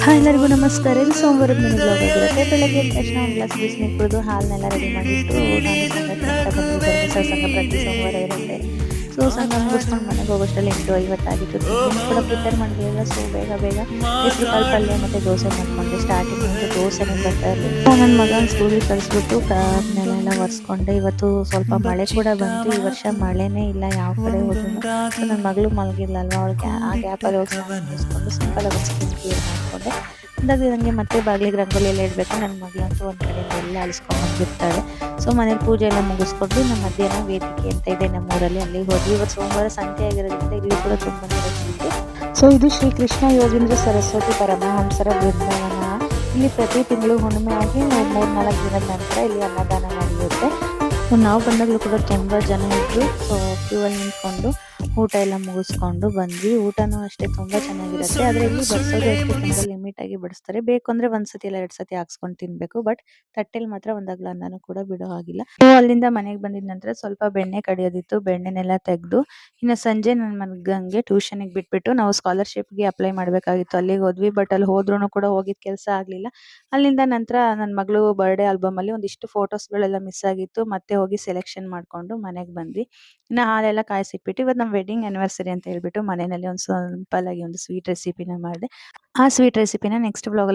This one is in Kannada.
ಹಾಯ್ ಎಲ್ಲರಿಗೂ ನಮಸ್ಕಾರ. ಇದು ಸೋಮವಾರದ ಮಿನಿ ಬ್ಲಾಗ್ ಆಗಿರುತ್ತೆ. ಬೆಳಗ್ಗೆ ಎದ್ದ ತಕ್ಷಣ ಒಂದು ಗ್ಲಾಸ್ ಬಿಸಿನೀರು ಕುಡಿದು ಹಾಲನ್ನೆಲ್ಲ ರೆಡಿ ಮಾಡಿಟ್ಟು ನಾನು ಸಂಘಕ್ಕೆ ಅಂತ ಬಂದ್ವಿ. ಧರ್ಮಸ್ಥಳ ಸಂಘ ಪ್ರತಿ ಸೋಮವಾರ ಇರುತ್ತೆ. ಸೊ ಸಂಘ ಮುಗಿಸ್ಕೊಂಡು ಮನೆಗೆ ಹೋಗೋಷ್ಟರಲ್ಲಿ 8:50 ಆಗಿತ್ತು. ತಿಂಡಿ ಕೂಡ ಪ್ರಿಪೇರ್ ಮಾಡಿರಲಿಲ್ಲ. ಸೊ ಬೇಗ ಹೆಸರು ಕಾಳು ಪಲ್ಯ ಮತ್ತು ದೋಸೆ ಮಾಡ್ಕೊಂಡೆ. ಸ್ಟಾರ್ಟಿಂಗ್ ಒಂದು ದೋಸೆನೇ ಬರ್ತಾ ಇರಲಿಲ್ಲ. ನನ್ನ ಮಗನ ಸ್ಕೂಲಿಗೆ ಕಳಿಸ್ಬಿಟ್ಟು ನೆಲ ಒರೆಸ್ಕೊಂಡೆ. ಇವತ್ತು ಸ್ವಲ್ಪ ಮಳೆ ಕೂಡ ಬಂತು. ಈ ವರ್ಷ ಮಳೆನೇ ಇಲ್ಲ ಯಾವ ಕಡೆ ಹೋದ್ರೂ. ಸೊ ನನ್ನ ಮಗಳು ಮಲಗಿಲ್ಲಲ್ವ, ಅವಳಿಗೆ ಆ ಗ್ಯಾಪಲ್ಲಿ ಹೋಗಿ ಸ್ನಾನ ಮುಗಿಸ್ಕೊಂಡು ಸಿಂಪಲ್ ಆಗಿ ಸ್ಕಿನ್ ಕೇರ್ ಮಾಡಿಕೊಂಡೆ. ಅದಾಗಿ ಮತ್ತೆ ಬಾಗಿಲಿಗೆ ರಂಗೋಲಿ ಎಲ್ಲ ಇಡಬೇಕು. ನನ್ನ ಮಗಳಂತೂ ಒಂದು ಕಡೆಯಿಂದ ಎಲ್ಲ ಅಳಿಸ್ಕೊಂಡು ಬಂದಿರ್ತಾಳೆ. ಸೊ ಮನೇಲಿ ಪೂಜೆ ಎಲ್ಲ ಮುಗಿಸ್ಕೊಂಡು ನಮ್ಮ ಮಧ್ಯಾಹ್ನ ವೇದಿಕೆ ಅಂತ ಇದೆ ನಮ್ಮೂರಲ್ಲಿ, ಅಲ್ಲಿಗೆ ಹೋದ್ವಿ. ಇವತ್ತು ಸೋಮವಾರ ಸಂತೆ ಆಗಿರೋದ್ರಿಂದ ಇಲ್ಲಿ ಕೂಡ ತುಂಬಾ ರಶ್ ಇದೆ. ಸೊ ಇದು ಶ್ರೀ ಕೃಷ್ಣ ಯೋಗೇಂದ್ರ ಸರಸ್ವತಿ ಪರಮಹಂಸರ ಬೃಂದಾವನ. ಇಲ್ಲಿ ಪ್ರತಿ ತಿಂಗಳು ಹುಣ್ಣಿಮೆ ಆಗಿ 3-4 ದಿನದ ನಂತರ ಇಲ್ಲಿ ಅನ್ನದಾನ ನಡೆಯುತ್ತೆ. ನಾವು ಬಂದಾಗಲೂ ಕೂಡ ತುಂಬ ಜನ ಇದ್ರು. ಸೊ ಕ್ಯೂ ಅಲ್ಲಿ ನಿಂತ್ಕೊಂಡು ಊಟ ಎಲ್ಲ ಮುಗಿಸ್ಕೊಂಡು ಬಂದ್ವಿ. ಊಟನೂ ಅಷ್ಟೇ ತುಂಬ ಚೆನ್ನಾಗಿರುತ್ತೆ. ಆದರೆ ಇಲ್ಲಿ ಬಡಿಸೋದು ಅಷ್ಟೇ ತುಂಬ ಲಿಮಿಟ್ ಆಗಿ ಬಡಿಸ್ತಾರೆ. ಬೇಕು ಅಂದರೆ 1 ಸತಿ ಇಲ್ಲ 2 ಸತಿ ಹಾಕ್ಸ್ಕೊಂಡು ತಿನ್ನಬೇಕು. ಬಟ್ ತಟ್ಟೆಲಿ ಮಾತ್ರ ಒಂದಾಗ್ಲ ಅನ್ನನೂ ಕೂಡ ಬಿಡೋ ಹಾಗಿಲ್ಲ. ಅಲ್ಲಿಂದ ಮನೆಗೆ ಬಂದಿದ ನಂತರ ಸ್ವಲ್ಪ ಬೆಣ್ಣೆ ಕಡಿಯೋದಿತ್ತು. ಬೆಣ್ಣೆನೆಲ್ಲ ತೆಗೆದು ಇನ್ನು ಸಂಜೆ ನನ್ನ ಮಗಂಗೆ ಟ್ಯೂಷನಿಗೆ ಬಿಟ್ಬಿಟ್ಟು ನಾವು ಸ್ಕಾಲರ್ಶಿಪ್ಗೆ ಅಪ್ಲೈ ಮಾಡಬೇಕಾಗಿತ್ತು. ಅಲ್ಲಿಗೆ ಹೋದ್ವಿ. ಬಟ್ ಅಲ್ಲಿ ಹೋದ್ರೂ ಕೂಡ ಹೋಗಿದ್ದ ಕೆಲಸ ಆಗಲಿಲ್ಲ. ಅಲ್ಲಿಂದ ನಂತರ ನನ್ನ ಮಗಳು ಬರ್ಡೇ ಆಲ್ಬಮಲ್ಲಿ ಒಂದಿಷ್ಟು ಫೋಟೋಸ್ಗಳೆಲ್ಲ ಮಿಸ್ ಆಗಿತ್ತು. ಮತ್ತೆ ಹೋಗಿ ಸೆಲೆಕ್ಷನ್ ಮಾಡಿಕೊಂಡು ಮನೆಗೆ ಬಂದ್ವಿ. ಇನ್ನು ಹಾಲೆಲ್ಲ ಕಾಯಿಸಿಟ್ಬಿಟ್ಟು ಇವತ್ತು ನಮ್ಮ ವೆಡ್ಡಿಂಗ್ ಆ್ಯನಿವರ್ಸರಿ ಅಂತ ಹೇಳ್ಬಿಟ್ಟು ಮನೆಯಲ್ಲಿ ಒಂದು ಸಿಂಪಲ್ ಆಗಿ ಒಂದು ಸ್ವೀಟ್ ರೆಸಿಪಿನ ಮಾಡಿದೆ. ಆ ಸ್ವೀಟ್ ರೆಸಿಪಿನ ನೆಕ್ಸ್ಟ್ ವ್ಲಾಗಲ್ಲಿ